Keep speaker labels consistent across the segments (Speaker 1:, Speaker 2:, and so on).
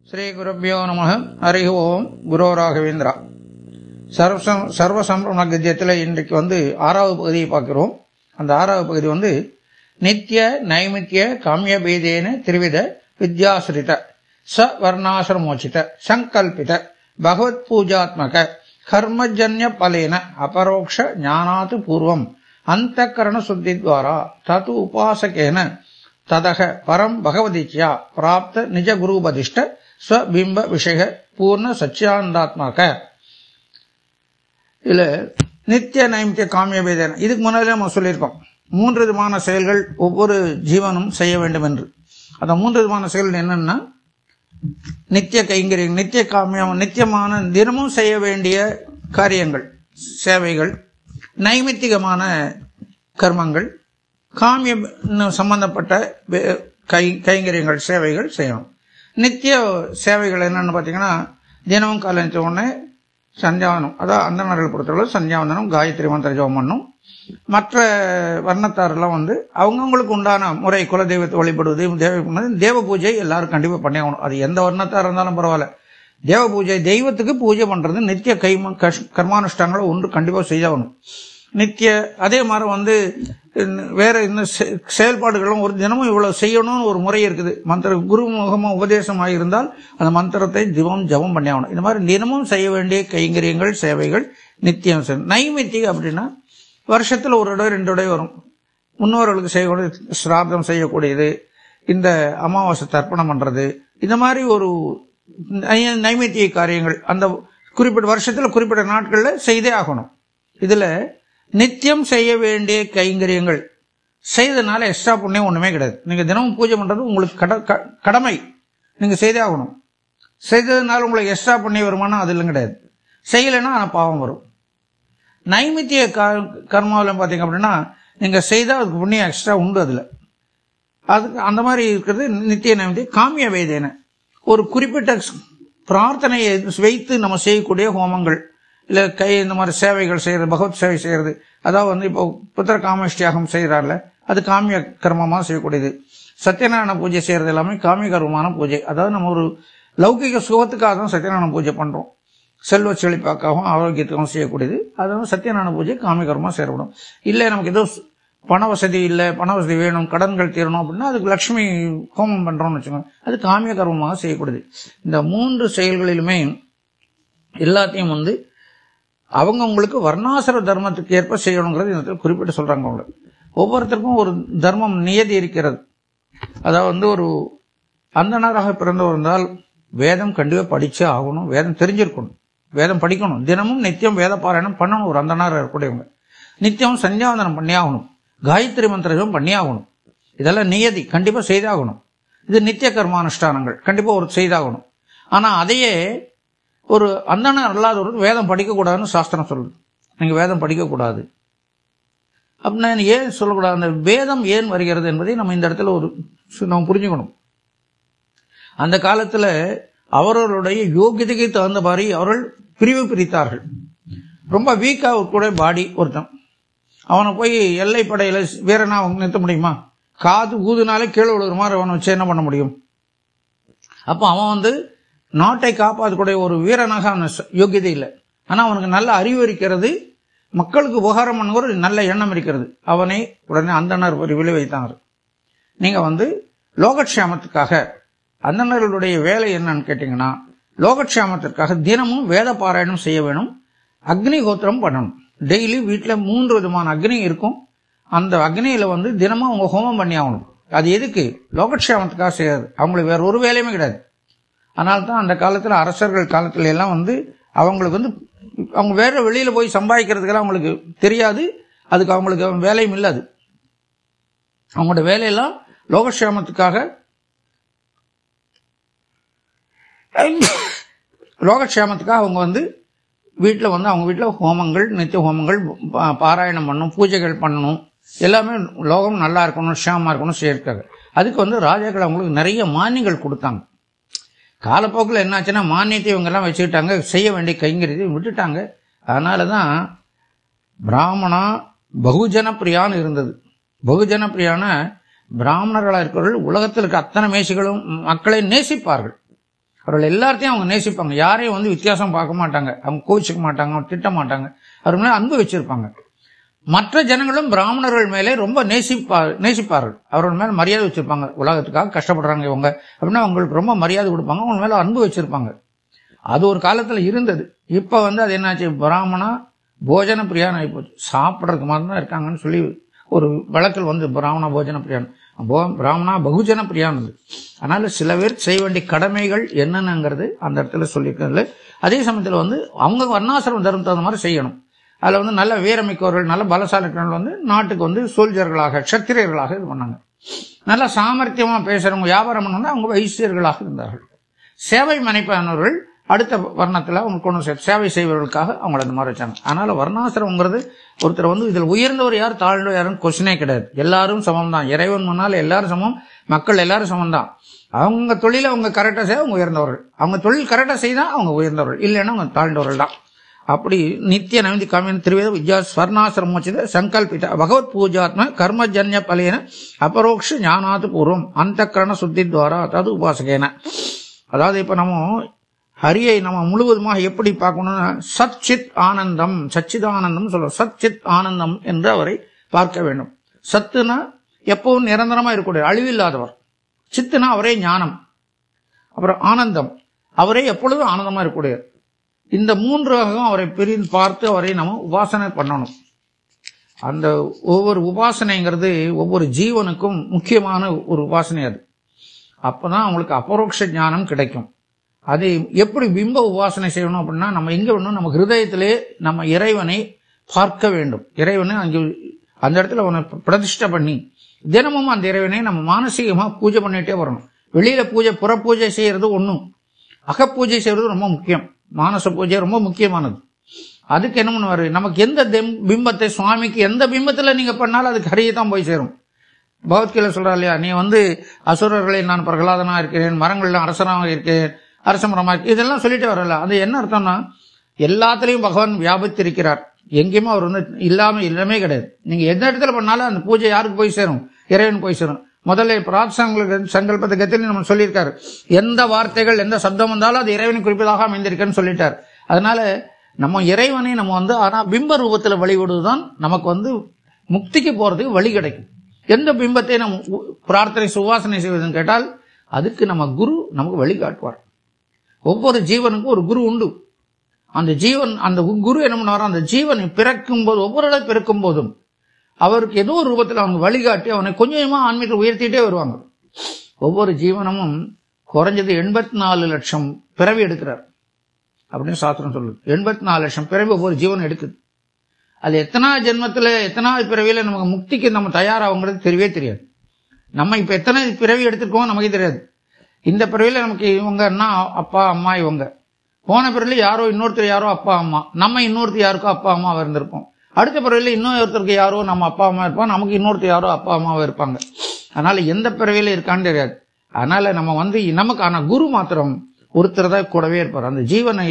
Speaker 1: ஸ்ரீ குருப்யோ நமः. ஹரி ஓம். குரு ராகவேந்திரா. சர்வசம்பிரமண கத்தியத்தில் இன்றைக்கு ஆறாவது பகுதியை பார்க்கிறோம். அந்த ஆறாவது பகுதி நித்திய நைமித்திய காமிய பேதேன திரிவித வித்யாசிரித சவர்ணாசிரமோச்சித சங்கல்பித பகவத் பூஜாத்மக கர்மஜன்ய பலேன அபரோக்ஷ ஞானாத் பூர்வம் அந்தக்கரண சுத்தி துவாரா தது உபாசகேன ததக பரம் பகவதிச்யா பிராப்த நிஜ குருபதிஷ்ட ஸ்வபிம்ப விஷய பூர்ண சச்சியானந்தாத்மக. இதுல நித்திய நைமித்திய காமிய பேதேன இதுக்கு முன்னாடி நம்ம சொல்லியிருக்கோம். 3 விதமான செயல்கள் ஒவ்வொரு ஜீவனும் செய்ய வேண்டும் என்று. அந்த 3 விதமான செயல்கள் என்னன்னா, நித்திய கைங்கரியம், நித்திய காமியம், நித்தியமான தினமும் செய்ய வேண்டிய காரியங்கள் சேவைகள், நைமித்திகமான கர்மங்கள், காமிய சம்பந்தப்பட்ட கைங்கரியங்கள் சேவைகள் செய்யணும். நித்திய சேவைகள் என்னன்னு பாத்தீங்கன்னா, தினமும் காலைச்ச உடனே சந்தியாவனம், அதாவது அந்தணர்கள் பொறுத்தவரை சந்தியாவந்தனம், காயத்ரி மந்திர ஜபம் பண்ணும். மற்ற வர்ணத்தாரெல்லாம் அவங்கவுங்களுக்கு உண்டான முறை குலதெய்வத்தை வழிபடுவது, தேவ பூஜை எல்லாரும் கண்டிப்பா பண்ணி ஆகணும். அது எந்த வர்ணத்தார் இருந்தாலும் பரவாயில்ல. தேவ பூஜை, தெய்வத்துக்கு பூஜை பண்றது நித்திய கர்மானுஷ்டாங்களை ஒன்று கண்டிப்பா செய்யணும். நித்திய அதே மாதிரி வேற இன்னும் செயல்பாடுகளும் ஒரு தினமும் இவ்வளவு செய்யணும்னு ஒரு முறை இருக்குது. மந்திர குரு முகமா உபதேசம் ஆகியிருந்தால் அந்த மந்திரத்தை ஜபம் பண்ணி ஆகணும். இந்த மாதிரி தினமும் செய்ய வேண்டிய கைங்கரியங்கள் சேவைகள் நித்தியம். நைமித்திக அப்படின்னா வருஷத்துல ஒரு இடம் 2 இடம் வரும். முன்னோர்களுக்கு செய்யக்கூடிய சிராதம் செய்யக்கூடியது, இந்த அமாவாசை தர்ப்பணம் பண்றது, இந்த மாதிரி ஒரு நைமித்திய காரியங்கள் அந்த குறிப்பிட்ட வருஷத்துல குறிப்பிட்ட நாட்கள்ல செய்தே ஆகணும். இதுல நித்தியம் செய்ய வேண்டிய கைங்கரியங்கள் செய்ததுனால எக்ஸ்ட்ரா புண்ணியம் ஒண்ணுமே கிடையாது. நீங்க தினமும் பூஜை பண்றது உங்களுக்கு கடமை, நீங்க செய்தே ஆகணும். செய்ததுனால உங்களுக்கு எக்ஸ்ட்ரா புண்ணிய வருமானம் அதிலும் கிடையாது. செய்யலைன்னா ஆனா பாவம் வரும். நைமித்திய கர்மாவில் பாத்தீங்க அப்படின்னா, நீங்க செய்தா அதுக்கு புண்ணியம் எக்ஸ்ட்ரா உண்டு. அதுல அதுக்கு அந்த மாதிரி இருக்கிறது நித்திய நைமித்திய. காமிய வேதேன ஒரு குறிப்பிட்ட பிரார்த்தனையை வைத்து நம்ம செய்யக்கூடிய ஹோமங்கள், இல்ல இந்த மாதிரி சேவைகள் செய்யறது, பகவத் சேவை செய்யறது, அதாவது இப்போ புத்திர காமேஷ்டியாகம் செய்யறாருல, அது காமிய கர்மமா செய்யக்கூடியது. சத்யநாராயண பூஜை செய்யறது எல்லாமே காமிய கர்மமான பூஜை. அதாவது நம்ம ஒரு லௌகிக சுகத்துக்காக தான் சத்யநாராயண பூஜை பண்றோம். செல்வ செழிப்பாக்காகவும் ஆரோக்கியத்துக்காகவும் செய்யக்கூடியது. அதாவது சத்யநாராயண பூஜை காமிய கர்மமா செய்யப்படும். இல்ல நமக்கு ஏதோ பண வசதி இல்ல, பண வசதி வேணும், கடன்கள் தீரணும் அப்படின்னா அதுக்கு லட்சுமி ஹோமம் பண்றோம்னு வச்சுக்கோங்க, அது காமிய கர்மமாக செய்யக்கூடியது. இந்த 3 செயல்களிலுமே எல்லாத்தையும் அவங்களுக்கு வர்ணாசிர தர்மத்துக்கு ஏற்ப செய்யணுங்கிறது இந்த குறிப்பிட்டு சொல்றாங்க. அவங்க ஒவ்வொருத்தருக்கும் ஒரு தர்மம் நியதி இருக்கிறது. அதாவது ஒரு அந்தணராக பிறந்தவர் இருந்தால் வேதம் கண்டிப்பா படிச்சே ஆகணும், வேதம் தெரிஞ்சிருக்கணும், வேதம் படிக்கணும், தினமும் நித்தியம் வேத பாராயணம் பண்ணணும். ஒரு அந்தணராக இருக்கக்கூடியவங்க நித்தியம் சந்தியாவந்தனம் பண்ணி ஆகணும், காயத்ரி மந்திரம் பண்ணி ஆகணும். இதெல்லாம் நியதி, கண்டிப்பா செய்தாகணும். இது நித்திய கர்மானுஷ்டானங்கள் கண்டிப்பா ஒரு செய்தாகணும். ஆனா அதையே ஒரு அந்தணர் அல்லாதவர் வேதம் படிக்க கூடாதுன்னு சாஸ்திரம் சொல்லுது. நீங்க வேதம் படிக்க கூடாது அப்படின்னா ஏன் சொல்லக்கூடாது? அந்த வேதம் ஏன் வருகிறது என்பதை நம்ம இந்த இடத்துல நம்ம புரிஞ்சுக்கணும். அந்த காலத்துல அவர்களுடைய யோகியதைக்கு தகுந்த மாதிரி அவர்கள் பிரித்தார்கள். ரொம்ப வீக்கா கூட பாடி ஒருத்தன், அவனை போய் எல்லை படையில வீரனா நிறுத்த முடியுமா? காது ஊதுனாலே கீழே விழுகிற மாதிரி அவனை வச்சு என்ன பண்ண முடியும்? அப்ப அவன் நாட்டை காப்பாற்றக்கூடிய ஒரு வீரனாக அவன் யோகியதை இல்லை. ஆனா அவனுக்கு நல்ல அறிவு இருக்கிறது, மக்களுக்கு உபகாரம் பண்ணுற ஒரு நல்ல எண்ணம் இருக்கிறது. அவனை உடனே அந்தணர் விளை வைத்தாங்க. நீங்க லோகக்ஷேமத்துக்காக அந்தணர்களுடைய வேலை என்னன்னு கேட்டீங்கன்னா, லோகக்ஷேமத்திற்காக தினமும் வேத பாராயணம் செய்ய வேணும், அக்னி கோத்திரம் பண்ணணும். டெய்லி வீட்டுல 3 விதமான அக்னி இருக்கும். அந்த அக்னியில தினமும் அவங்க ஹோமம் பண்ணி ஆகணும். அது எதுக்கு? லோகக்ஷேமத்துக்காக செய்யாது. அவங்களுக்கு வேற ஒரு வேலையுமே கிடையாது. அதனால்தான் அந்த காலத்துல அரசர்கள் காலத்துல எல்லாம் அவங்களுக்கு அவங்க வேற வெளியில போய் சம்பாதிக்கிறதுக்கெல்லாம் அவங்களுக்கு தெரியாது. அதுக்கு அவங்களுக்கு வேலையும் இல்லாது. அவங்களோட வேலையெல்லாம் லோகக்ஷேமத்துக்காக, அவங்க வீட்டுல அவங்க வீட்டுல ஹோமங்கள், நித்திய ஹோமங்கள், பாராயணம் பண்ணணும், பூஜைகள் பண்ணணும், எல்லாமே லோகம் நல்லா இருக்கணும், க்ஷேமமா இருக்கணும் செய்யறதுக்காக. அதுக்கு ராஜாக்கள் அவங்களுக்கு நிறைய மானியங்கள் கொடுத்தாங்க. காலப்போக்கில் என்னாச்சுன்னா மானியத்தை இவங்க எல்லாம் வச்சுக்கிட்டாங்க, செய்ய வேண்டிய கைங்கரியத்தை விட்டுட்டாங்க. அதனாலதான் பிராமணா பகுஜன பிரியான்னு இருந்தது. பகுஜன பிரியான பிராமணர்களா இருக்கிறவர்கள் உலகத்தில் இருக்க அத்தனை மேசிகளும் மக்களை நேசிப்பார்கள். அவர்கள் எல்லாத்தையும் அவங்க நேசிப்பாங்க. யாரையும் வந்து வித்தியாசம் பார்க்க மாட்டாங்க. அவங்க கோவிச்சுக்க மாட்டாங்க, திட்ட மாட்டாங்க. அவர் மேலே அன்பு வச்சிருப்பாங்க. மற்ற ஜனங்களும் பிராமணர்கள் மேலே ரொம்ப நேசிப்பார்கள். அவர்கள் மேல மரியாதை வச்சிருப்பாங்க. உலகத்துக்காக கஷ்டப்படுறாங்க இவங்க அப்படின்னா அவங்களுக்கு ரொம்ப மரியாதை கொடுப்பாங்க. அவங்க மேல அன்பு வச்சிருப்பாங்க. அது ஒரு காலத்துல இருந்தது. இப்ப வந்து அது என்னாச்சு, பிராமணா போஜன பிரியான் ஆகி போச்சு. சாப்பிட்றதுக்கு மாதிரி தான் இருக்காங்கன்னு சொல்லி ஒரு வழக்கில் வந்து பிராமணா போஜன பிரியான், பிராமணா பகுஜன பிரியானது. அதனால சில பேர் செய்ய வேண்டிய கடமைகள் என்னென்னங்கிறது அந்த இடத்துல சொல்லியிருக்கிறது. அதே சமயத்தில் வந்து அவங்க வர்ணாசிரம தர்மம் தகுந்த மாதிரி செய்யணும். அதுல வந்து நல்ல வீரமிக்கவர்கள், நல்ல பலசாலிகள் வந்து நாட்டுக்கு வந்து சோல்ஜர்களாக, சத்திரியர்களாக இது பண்ணாங்க. நல்ல சாமர்த்தியமா பேசுறவங்க, வியாபாரம் பண்ணவங்க அவங்க வைசியர்களாக இருந்தார்கள். சேவை மனைப்பானவர்கள் அடுத்த வர்ணத்துல அவங்க கொண்டு சேவை செய்வர்களுக்காக அவங்கள இந்த மாதிரி வச்சாங்க. அதனால வர்ணாசிரமங்கிறது ஒருத்தர் வந்து இதுல உயர்ந்தவர் யார் தாழ்ந்தவர் யாரும் கொஸ்டினே கிடையாது. எல்லாரும் சமம் தான். இறைவன் முன்னால எல்லாரும் சமம், மக்கள் எல்லாரும் சமம் தான். அவங்க தொழிலை அவங்க கரெக்டா செய்ய அவங்க உயர்ந்தவர்கள், அவங்க தொழில் கரெக்டா செய்தா அவங்க உயர்ந்தவர்கள், இல்லைன்னா அவங்க தாழ்ந்தவர்கள் தான். அப்படி நித்திய நைமிதி காமியன் திருவேத வித்யா ஸ்வர்ணாசிரமோச்சித சங்கல்பித பகவத் பூஜாத்ம கர்மஜன்ய பலேன அபரோக்ஷ ஞானாது பூர்வம் அந்த கரண சுத்தி துவாரா அதாவது உபாசகேன. அதாவது இப்ப நம்ம ஹரியை நம்ம முழுவதுமாக எப்படி பார்க்கணும்னா சச்சித் ஆனந்தம், சச்சிதானந்தம் சொல்றோம். சச்சித் ஆனந்தம் என்று அவரை பார்க்க வேண்டும். சத்துனா எப்பவும் நிரந்தரமா இருக்கக்கூடிய அழிவில்லாதவர். சித்துனா அவரே ஞானம். அப்புறம் ஆனந்தம், அவரே எப்பொழுதும் ஆனந்தமா இருக்கக்கூடியவர். இந்த மூன்றாகவும் அவரை பிரிந்து பார்த்து அவரை நம்ம உபாசனை பண்ணணும். அந்த ஒவ்வொரு உபாசனைங்கிறது ஒவ்வொரு ஜீவனுக்கும் முக்கியமான ஒரு உபாசனை. அது அப்பதான் அவங்களுக்கு அபரோக்ஷ ஞானம் கிடைக்கும். அதை எப்படி பிம்ப உபாசனை செய்யணும் அப்படின்னா நம்ம எங்க வேணும், நம்ம ஹிருதயத்திலே நம்ம இறைவனை பார்க்க வேண்டும். இறைவனை அங்கே அந்த இடத்துல அவனை பிரதிஷ்டை பண்ணி தினமும் அந்த இறைவனை நம்ம மானசீகமா பூஜை பண்ணிட்டே வரணும். வெளியில பூஜை, புற பூஜை செய்யறது ஒண்ணும், அகப்பூஜை செய்யறது ரொம்ப முக்கியம். மானச பூஜை ரொம்ப முக்கியமானது. அதுக்கு என்ன பண்ணுவாரு, நமக்கு எந்த பிம்பத்தை, சுவாமிக்கு எந்த பிம்பத்துல நீங்க பண்ணாலும் அதுக்கு ஹரியை தான் போய் சேரும். பகவத்கீதை சொல்றா இல்லையா, நீ வந்து அசுரர்களில் நான் பிரகலாதனா இருக்கிறேன், மரங்களில் அரசனாக இருக்கிறேன், அரச மரமா இருக்கு, இதெல்லாம் சொல்லிட்டு வரல. அது என்ன அர்த்தம்னா எல்லாத்திலையும் பகவான் வியாபித்திருக்கிறார். எங்கேயுமே அவர் வந்து இல்லமே கிடையாது. நீங்க எந்த இடத்துல பண்ணாலும் அந்த பூஜை யாருக்கு போய் சேரும், இறைவன் போய் சேரும். முதல்ல பிரார்த்தனை சங்கல்பத்தை கத்தில நம்ம சொல்லியிருக்காரு, எந்த வார்த்தைகள் எந்த சப்தம் வந்தாலும் அது இறைவனை குறிப்பதாக அமைந்திருக்குன்னு சொல்லிட்டார். அதனால நம்ம இறைவனை நம்ம வந்து ஆனா பிம்ப ரூபத்துல வழிபடுவதுதான் நமக்கு வந்து முக்திக்கு போறதுக்கு வழி கிடைக்கும். எந்த பிம்பத்தை நம்ம பிரார்த்தனை சுவாசனை செய்வதுன்னு கேட்டால் அதுக்கு நம்ம குரு நமக்கு வழிகாட்டுவார். ஒவ்வொரு ஜீவனுக்கும் ஒரு குரு உண்டு. அந்த ஜீவன், அந்த குரு என்ன பண்ணுவாரோ, அந்த ஜீவனை பிறக்கும் போது, ஒவ்வொரு இடம் பிறக்கும் போதும் அவருக்கு ஏதோ ஒரு ரூபத்தில் அவங்க வழிகாட்டி அவனை கொஞ்சமா ஆன்மீகத்தை உயர்த்திட்டே வருவாங்க. ஒவ்வொரு ஜீவனமும் குறைஞ்சது 84 லட்சம் பிறவி எடுக்கிறார் அப்படின்னு சாஸ்திரம் சொல்லுது. 84 லட்சம் பிறவி ஒவ்வொரு ஜீவனம் எடுக்குது. அது எத்தனாவது ஜென்மத்துல எத்தனாவது பிறவியில நமக்கு முக்திக்கு நம்ம தயாராகுங்கிறது தெரியவே தெரியாது. நம்ம இப்ப எத்தனை பிறவி எடுத்துருக்கோம் நமக்கே தெரியாது. இந்த பிறவியில நமக்கு இவங்க அண்ணா அப்பா அம்மா, இவங்க போன பிறவில யாரோ இன்னொருத்தர் யாரோ அப்பா அம்மா, நம்ம இன்னொருத்தர் யாருக்கோ அப்பா அம்மாவா இருந்திருப்போம். அடுத்த பிறவில இன்னொருத்தருக்கு யாரோ நம்ம அப்பா அம்மா இருப்போம், நமக்கு இன்னொருத்தர் யாரோ அப்பா அம்மாவா இருப்பாங்க. அதனால எந்த பிறவியில இருக்கான்னு தெரியாது. அதனால நம்ம வந்து நமக்கு ஆனா குரு மாத்திரம் ஒருத்தர் தான் கூடவே இருப்பார். அந்த ஜீவனை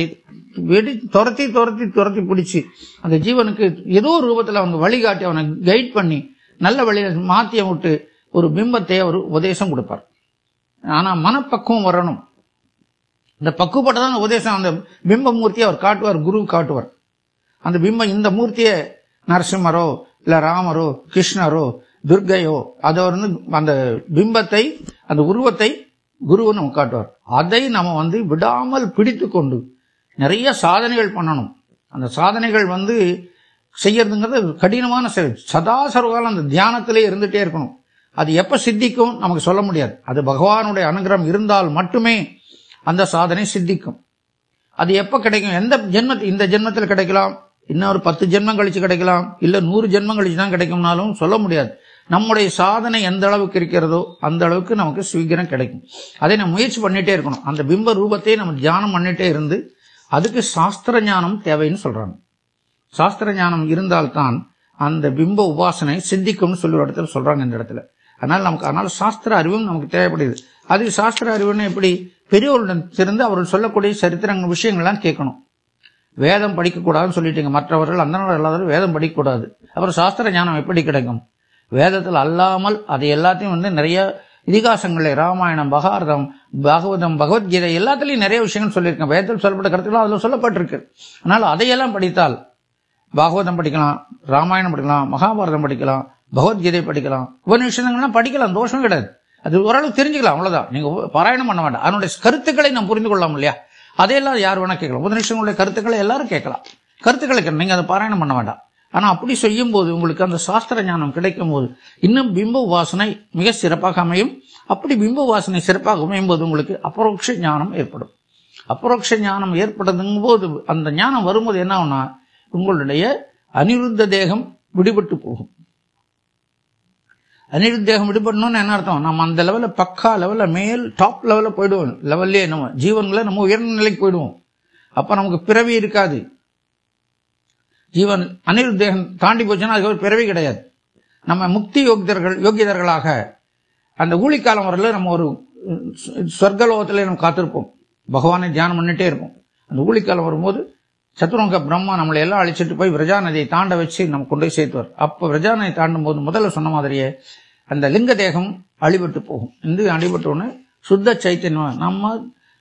Speaker 1: துரத்தி துரத்தி துரத்தி பிடிச்சி அந்த ஜீவனுக்கு ஏதோ ஒரு ரூபத்துல அவங்க வழிகாட்டி அவனை கைட் பண்ணி நல்ல வழியை மாத்திய விட்டு ஒரு பிம்பத்தை அவர் உபதேசம் கொடுப்பார். ஆனா மனப்பக்குவம் வரணும். இந்த பக்குவப்பட்டதான் உபதேசம். அந்த பிம்ப மூர்த்தியை அவர் காட்டுவார், குரு காட்டுவார். அந்த பிம்பம், இந்த மூர்த்தியை நரசிம்மரோ இல்ல ராமரோ கிருஷ்ணரோ துர்கையோ, அதை வந்து அந்த பிம்பத்தை, அந்த உருவத்தை குருவை நம்ம காட்டுவார். அதை நம்ம வந்து விடாமல் பிடித்து கொண்டு நிறைய சாதனைகள் பண்ணணும். அந்த சாதனைகள் வந்து செய்யறதுங்கிறது கடினமான செயல். சதா சர்வகாலம் அந்த தியானத்திலே இருந்துட்டே இருக்கணும். அது எப்ப சித்திக்கும் நமக்கு சொல்ல முடியாது. அது பகவானுடைய அனுகிரகம் இருந்தால் மட்டுமே அந்த சாதனை சித்திக்கும். அது எப்ப கிடைக்கும், எந்த ஜென்மத்தில், இந்த ஜென்மத்தில் கிடைக்கலாம், இன்னொரு 10 ஜென்மம் கழிச்சு கிடைக்கலாம், இல்ல 100 ஜென்மம் கழிச்சு தான் கிடைக்கும்னாலும் சொல்ல முடியாது. நம்முடைய சாதனை எந்த அளவுக்கு இருக்கிறதோ அந்த அளவுக்கு நமக்கு சீக்கிரம் கிடைக்கும். அதை நம்ம முயற்சி பண்ணிட்டே இருக்கணும். அந்த பிம்ப ரூபத்தை நம்ம தியானம் பண்ணிட்டே இருந்து அதுக்கு சாஸ்திர ஞானம் தேவைன்னு சொல்றாங்க. சாஸ்திர ஞானம் இருந்தால்தான் அந்த பிம்ப உபாசனை சித்திக்கும்னு சொல்லி ஒரு இடத்துல சொல்றாங்க இந்த இடத்துல. அதனால சாஸ்திர அறிவும் நமக்கு தேவைப்படுது. அது சாஸ்திர அறிவுன்னு எப்படி, பெரியவருடன் இருந்து அவர்கள் சொல்லக்கூடிய சரித்திரங்கள் விஷயங்கள்லாம் கேட்கணும். வேதம் படிக்கக்கூடாதுன்னு சொல்லிட்டீங்க, மற்றவர்கள் அந்த எல்லாரும் வேதம் படிக்கக்கூடாது, அப்புறம் சாஸ்திர ஞானம் எப்படி கிடைக்கும்? வேதத்தில் அல்லாமல் அது எல்லாத்தையும் வந்து நிறைய இதிகாசங்களே, ராமாயணம், மகாபாரதம், பாகவதம், பகவத்கீதை எல்லாத்துலயும் நிறைய விஷயங்கள் சொல்லியிருக்கேன். வேதத்தில் சொல்லப்பட்ட கருத்துக்கள் அதுல சொல்லப்பட்டிருக்கு. அதனால அதையெல்லாம் படித்தால் பாகவதம் படிக்கலாம், ராமாயணம் படிக்கலாம், மகாபாரதம் படிக்கலாம், பகவத்கீதை படிக்கலாம், உபநிஷதங்கள்லாம் படிக்கலாம், தோஷம் கிடையாது. அது ஓரளவுக்கு தெரிஞ்சுக்கலாம், அவ்வளவுதான். நீங்க பாராயணம் பண்ண வேண்டாம். அதனுடைய கருத்துக்களை நாம் புரிந்து கொள்ளலாம் இல்லையா? அதையெல்லாம் யார் வேணா கேட்கலாம். உபநிஷதங்களுடைய கருத்துக்களை எல்லாரும் கேட்கலாம். கருத்துக்களை நீங்க அதை பாராயணம் பண்ண வேண்டாம். ஆனா அப்படி செய்யும் போது உங்களுக்கு அந்த சாஸ்திர ஞானம் கிடைக்கும் போது இன்னும் பிம்ப உபாசனை மிக சிறப்பாக அமையும். அப்படி பிம்ப உபாசனை சிறப்பாக அமையும் போது உங்களுக்கு அபரோக்ஷ ஞானம் ஏற்படும். அபரோக்ஷ ஞானம் ஏற்படுதுங்கும் போது அந்த ஞானம் வரும்போது என்ன ஆகும்னா உங்களுடைய அனிருத்த தேகம் விடுபட்டு போகும். அனிருத்த தேகம் விடுபடணும்னு என்ன அர்த்தம்? நம்ம அந்த லெவல்ல பக்கா லெவல்ல மேல் டாப் லெவல்ல போயிடுவோம். லெவல்லே நம்ம ஜீவன்ல நம்ம உயர்ந்த நிலைக்கு போயிடுவோம். அப்ப நமக்கு பிறவி இருக்காது. ஜீவன் அனிருத்த தேகம் தாண்டி போச்சுன்னா அதுக்கு ஒரு பிறவி கிடையாது. நம்ம முக்தி யோகியதர்களாக அந்த ஊழிக்காலம் வரல நம்ம ஒரு சொர்க்கலோகத்திலே நம்ம காத்திருப்போம். பகவானை தியானம் பண்ணிட்டே இருப்போம். அந்த ஊழிக்காலம் வரும்போது சத்துருங்க பிரம்மா நம்மளை எல்லாம் அழிச்சிட்டு போய் விரஜா நதியை தாண்ட வச்சு நம்ம கொண்டு போய் சேர்த்துவார். அப்ப விரஜா நதியை தாண்டும் போது முதல்ல சொன்ன மாதிரியே அந்த லிங்க தேகம் அழிபட்டு போகும். இந்த அழிபட்டோன்னு சுத்த சைத்தன்யம் நம்ம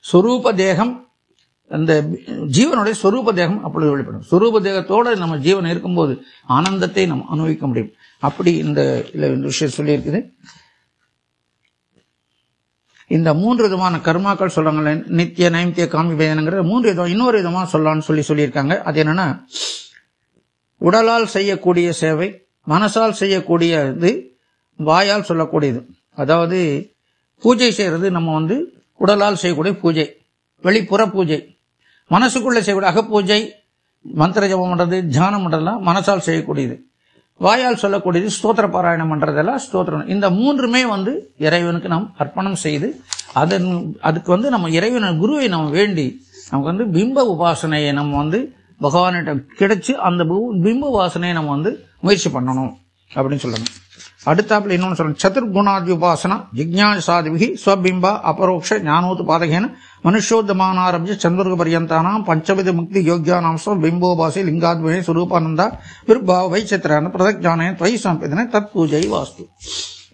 Speaker 1: சொரூப தேகம், அந்த ஜீவனுடைய சொரூப தேகம் அப்பொழுது வெளிப்படும். சொரூப தேகத்தோட நம்ம ஜீவன் இருக்கும்போது ஆனந்தத்தை நம்ம அனுபவிக்க முடியும். அப்படி இந்த விஷயம் சொல்லி இருக்குது. இந்த 3 விதமான கர்மாக்கள் சொல்றாங்க, நித்திய நைமித்திய காமி வேதனைங்கிற 3 விதம் இன்னொரு விதமா சொல்லலாம்னு சொல்லியிருக்காங்க. அது என்னன்னா உடலால் செய்யக்கூடிய சேவை, மனசால் செய்யக்கூடியது, வாயால் சொல்லக்கூடியது. அதாவது பூஜை செய்யறது நம்ம உடலால் செய்யக்கூடிய பூஜை, வெளிப்புற பூஜை. மனசுக்குள்ள செய்யக்கூடிய அகப்பூஜை, மந்திர ஜபம் பண்றது, தியானம் பண்றதுலாம் மனசால் செய்யக்கூடியது. வாயால் சொல்லக்கூடியது ஸ்தோத்திர பாராயணம் பண்றதெல்லாம் ஸ்தோத்திரம். இந்த 3மே இறைவனுக்கு நாம் அர்ப்பணம் செய்து அதுக்கு நம்ம இறைவன குருவை நம்ம வேண்டி நமக்கு பிம்ப உபாசனையை நம்ம பகவானிட்ட கிடைச்சு அந்த பிம்ப உபாசனையை நம்ம முயற்சி பண்ணணும் அப்படின்னு சொல்லணும். அடுத்தாப்புல இன்னொன்னு சொல்லணும், சதுர்குணாதி உபாசனா ஜிக்ஞாசாதிபிகி ஸ்வபிம்பா அபரோக்ஷ ஞானோத்து பாதகேன மனுஷோத்தமானாரபிய சந்திரக பரியந்தானாம் பஞ்சவித முக்தி யோகியானாம் பிம்போபாசி லிங்காத்மே சுரூபானந்தா விர்பாவ வைச்சித்திரான பிரதஜானே துவை சம்பிதனை தத் பூஜை வாஸ்து.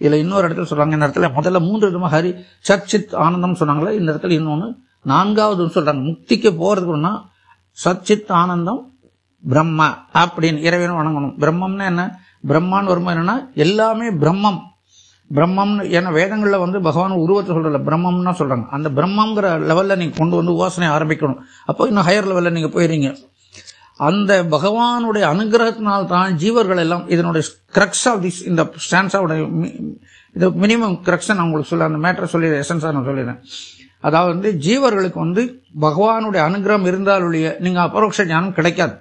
Speaker 1: இதுல இன்னொரு இடத்துல சொல்றாங்க, இந்த இடத்துல முதல்ல 3 விதமா ஹரி சச்சித் ஆனந்தம் சொன்னாங்களே, இந்த இடத்துல இன்னொன்னு 4வது சொல்றாங்க. முக்திக்கு போறதுக்குன்னா சச்சித் ஆனந்தம் பிரம்ம அப்படின்னு இறைவனை வணங்கணும். பிரம்மம்னா என்ன? பிரம்மான்னு வருமா என்னன்னா எல்லாமே பிரம்மம். பிரம்மம்னு ஏன்னா வேதங்கள்ல பகவான் உருவத்தை சொல்றல பிரம்மம்னா சொல்றாங்க. அந்த பிரம்மங்கிற லெவல்ல நீங்க கொண்டு உபாசனை ஆரம்பிக்கணும். அப்போ இன்னும் ஹையர் லெவல்ல நீங்க போயிருங்க. அந்த பகவானுடைய அனுகிரகத்தினால் தான் ஜீவர்கள் எல்லாம் இதனுடைய கிரக்ஸ் ஆஃப் திஸ் இந்த ஸ்டான்ஸாவோட இது மினிமம் கிரக்ஸ் நான் உங்களுக்கு சொல்ல அந்த மேட்டரை சொல்லி எசன்ஸா நான் சொல்லிடுறேன். அதாவது ஜீவர்களுக்கு பகவானுடைய அனுகிரகம் இருந்தாலுடைய நீங்க அபரோக்ஷ ஞானம் கிடைக்காது.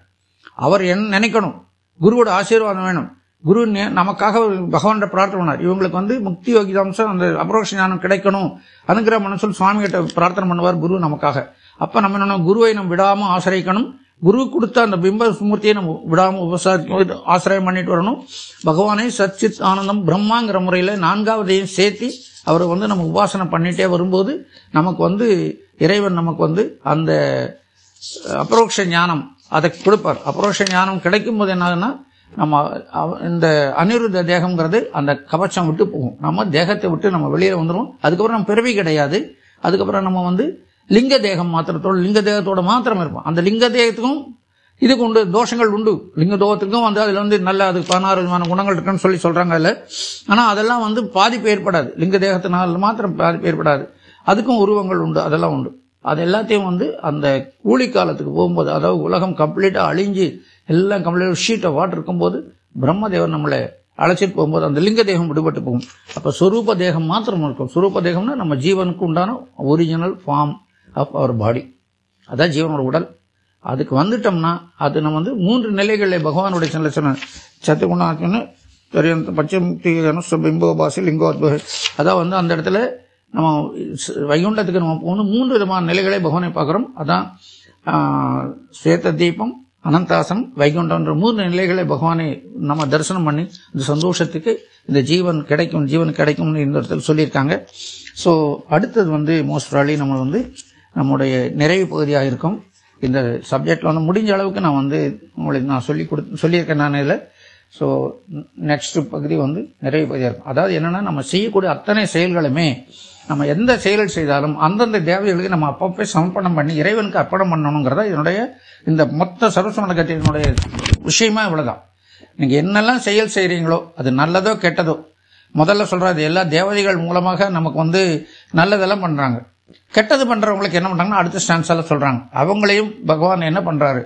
Speaker 1: அவர் என்ன நினைக்கணும், குருவோட ஆசீர்வாதம் வேணும். குரு நமக்காக பகவான் பிரார்த்தனை பண்ணார், இவங்களுக்கு முக்தி யோகிதாம்சம் அந்த அபரோக்ஷ ஞானம் கிடைக்கணும் அனுகிரகம் பண்ண சொல்லி சுவாமி கிட்ட பிரார்த்தனை பண்ணுவார் குரு நமக்காக. அப்ப நம்ம என்ன குருவை நம்ம விடாம ஆசிரியக்கணும். குரு கொடுத்த அந்த பிம்ப மூர்த்தியை நம்ம விடாம ஆசிரியம் பண்ணிட்டு வரணும். பகவானை சச்சித் ஆனந்தம் பிரம்மாங்கிற முறையில 4வதையும் சேர்த்தி அவரை நம்ம உபாசனை பண்ணிட்டே வரும்போது நமக்கு இறைவன் நமக்கு அந்த அபரோக்ஷ ஞானம் அதை கொடுப்பார். அபரோக்ஷ ஞானம் கிடைக்கும் போது என்னன்னா நம்ம இந்த அனிருத்த தேகம்ங்கிறது அந்த கவச்சம் விட்டு போகும். நம்ம தேகத்தை விட்டு நம்ம வெளியில வந்துடும். அதுக்கப்புறம் நம்ம பிறவி கிடையாது. அதுக்கப்புறம் நம்ம லிங்க தேகம் மாத்திரத்தோட லிங்க தேகத்தோட மாத்திரம் இருப்போம். அந்த லிங்க தேகத்துக்கும் இதுக்கு உண்டு தோஷங்கள் உண்டு. லிங்க தோகத்துக்கும் அதுல நல்ல அதுக்கு 16 விதமான குணங்கள் இருக்குன்னு சொல்லி சொல்றாங்க அதுல. ஆனா அதெல்லாம் பாதிப்பு ஏற்படாது. லிங்க தேகத்தினால மாத்திரம் பாதிப்பு ஏற்படாது. அதுக்கும் உருவங்கள் உண்டு, அதெல்லாம் உண்டு. அது எல்லாத்தையும் அந்த கூலி காலத்துக்கு போகும்போது, அதாவது உலகம் கம்ப்ளீட்டா அழிஞ்சு எல்லாம் கம்ப்ளீட் ஷீட் ஆஃப் வாட்டர் இருக்கும்போது பிரம்மதேவர் நம்மளை அழைச்சிட்டு போகும்போது அந்த லிங்க தேகம் விடுபட்டு போகும். அப்ப சொரூப தேகம் மாத்திரம் இருக்கும். சொரூப தேகம்னா நம்ம ஜீவனுக்கு உண்டான ஒரிஜினல் ஃபார்ம் ஆஃப் அவர் பாடி, அதான் ஜீவனோட உடல். அதுக்கு வந்துட்டோம்னா அது நம்ம 3 நிலைகளில் பகவானுடைய சொன்ன சத்துகுணாத்மன்னு பச்சமுக்தி பிம்போபாசி லிங்கோத்பக, அதான் அந்த இடத்துல நம்ம வைகுண்டத்துக்கு நம்ம போகணும். 3 விதமான நிலைகளை பகவானை பார்க்கிறோம். அதான் ஸ்வேத தீபம், அனந்தாசனம், வைகுண்டம்ன்ற 3 நிலைகளை பகவானை நம்ம தரிசனம் பண்ணி இந்த சந்தோஷத்துக்கு இந்த ஜீவன் கிடைக்கும்னு இந்த இடத்துல சொல்லியிருக்காங்க. ஸோ அடுத்தது மோஸ்ட் ப்ராபப்லி நம்ம நம்முடைய நிறைவு பகுதியாக இருக்கும். இந்த சப்ஜெக்ட்ல முடிஞ்ச அளவுக்கு நான் உங்களுக்கு நான் சொல்லியிருக்கேன் நான் இதில். ஸோ நெக்ஸ்ட் பகுதி நிறைவு பகுதியாக இருக்கும். அதாவது என்னன்னா நம்ம செய்யக்கூடிய அத்தனை செயல்களுமே நம்ம எந்த செயல் செய்தாலும் அந்தந்த தேவதைகளுக்கு நம்ம அப்பப்போ சமர்ப்பணம் பண்ணி இறைவனுக்கு அர்ப்பணம் பண்ணணுங்கிறதா இதனுடைய இந்த மொத்த சர்வசமண கட்சியினுடைய விஷயமா இவ்வளவுதான். நீங்க என்னெல்லாம் செயல் செய்றீங்களோ அது நல்லதோ கெட்டதோ, முதல்ல சொல்றது எல்லா தேவதைகள் மூலமாக நமக்கு நல்லதெல்லாம் பண்றாங்க. கெட்டது பண்றவங்களுக்கு என்ன பண்றாங்கன்னா அடுத்த ஸ்டான்ஸால சொல்றாங்க. அவங்களையும் பகவான் என்ன பண்றாரு,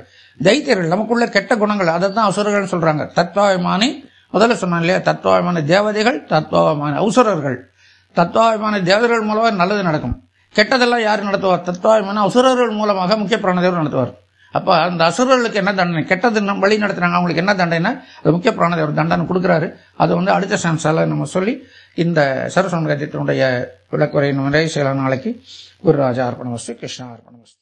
Speaker 1: தைத்தியர்கள் நமக்குள்ள கெட்ட குணங்கள், அதை தான் அசுரர்கள் சொல்றாங்க. தத்துவாபிமானி, முதல்ல சொன்னாங்க இல்லையா, தத்துவாபிமான தேவதைகள், தத்துவாபிமான அசுரர்கள். தத்துவாபிமான தேவதைகள் மூலமாக நல்லது நடக்கும், கெட்டதெல்லாம் யாரு நடத்துவார், தத்துவாபிமான அசுரர்கள் மூலமாக முக்கிய பிராணதேவர் நடத்துவார். அப்ப அந்த அசுரர்களுக்கு என்ன தண்டனை, கெட்டது வழி நடத்துறாங்க, அவங்களுக்கு என்ன தண்டனை, அது முக்கிய பிராணதேவர் தண்டனை கொடுக்குறாரு. அதை அடுத்த ஸ்டான்ஸால நம்ம சொல்லி இந்த சர்வசமண கத்தியத்தினுடைய விளக்குறையின் நிறைவு செய்யலாம். நாளைக்கு குருராஜா அர்ப்பணமஸ்து, கிருஷ்ணா அர்ப்பணமஸ்து.